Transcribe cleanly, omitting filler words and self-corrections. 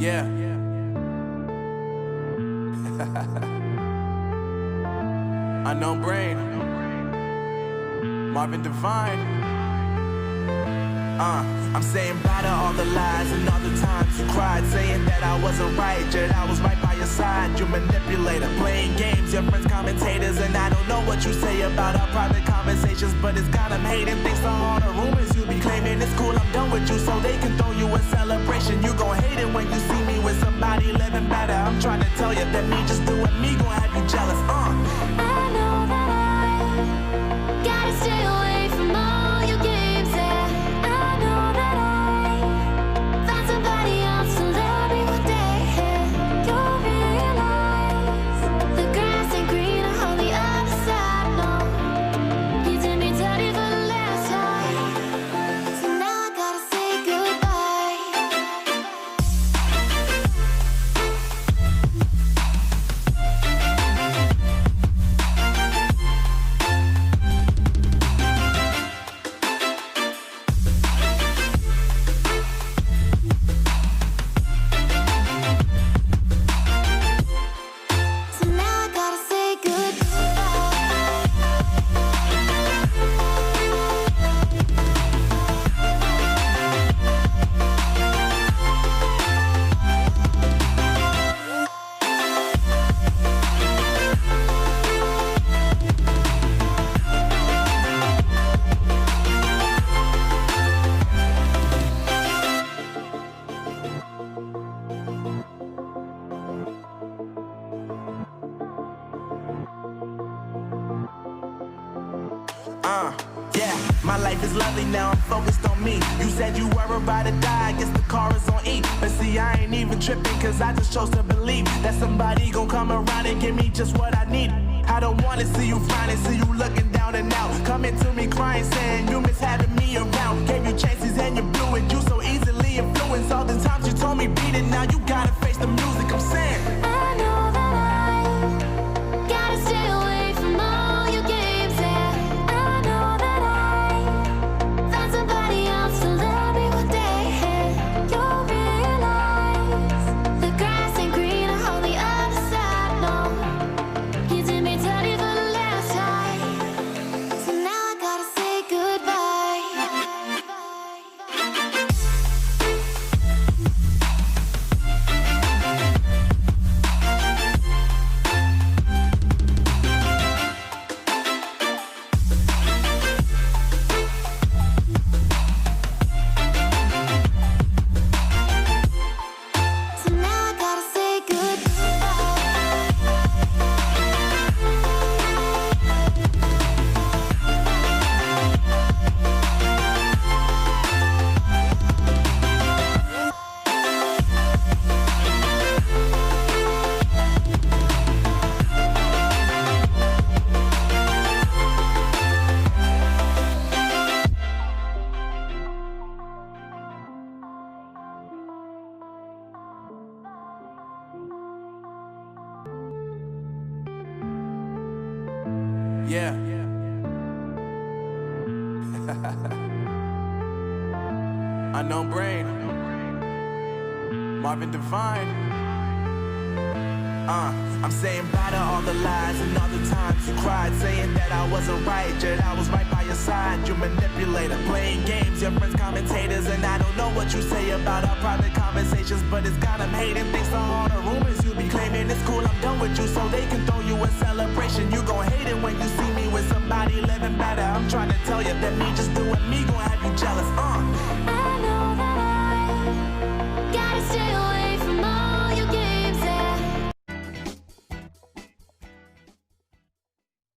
Yeah. Unknown Brain, Marvin Divine. I'm saying bye to all the lies and all the times you cried, saying that I wasn't right, yet I was right by your side. You manipulator, playing games, your friends commentators, and I don't know what you say about our private conversations, but it's got them hating. Thanks to all the rumors you be claiming. It's cool, I'm done with you, so they can throw you a celebration. You gon' hate it when you see me with somebody living better. I'm trying to tell you that me just doing me gon' have you jealous. I know that I gotta stay away from all your games, yeah. I know that I found somebody else to love me one day, yeah. You'll realize the grass ain't greener on the other side, no. You did me dirty for the last time, so now I gotta say goodbye. So now I gotta say Yeah, my life is lovely now, I'm focused on me. You said you were about to die, I guess the car is on E. But see, I ain't even tripping, cause I just chose to believe that somebody gon' come around and give me just what I need. I don't wanna see you finding, see you looking down and out, coming to me crying, saying you miss having me around. Gave you chances and you blew it, you so easily influenced. All the times you told me beat it, now you gotta face the music. I'm saying I know that I gotta stay away from all your games, yeah. I know that I found somebody else to love me one day, yeah. You'll realize the grass ain't greener on the other side, no. You did me dirty for the last time, so now I gotta say goodbye. So now I gotta say yeah. Unknown Brain, Marvin Divine. I'm saying bye to all the lies and all the times you cried, saying that I wasn't right, yet I was right by your side. You manipulator, playing games, your friends commentators, and I don't know what you say about our private conversations, but it's got them hating. Thanks to all the rumors you be claiming. It's cool, I'm done with you, so they can throw you a celebration. You gon' hate it when you see me with somebody living better. I'm trying to tell you that me just doing me gon' have you jealous.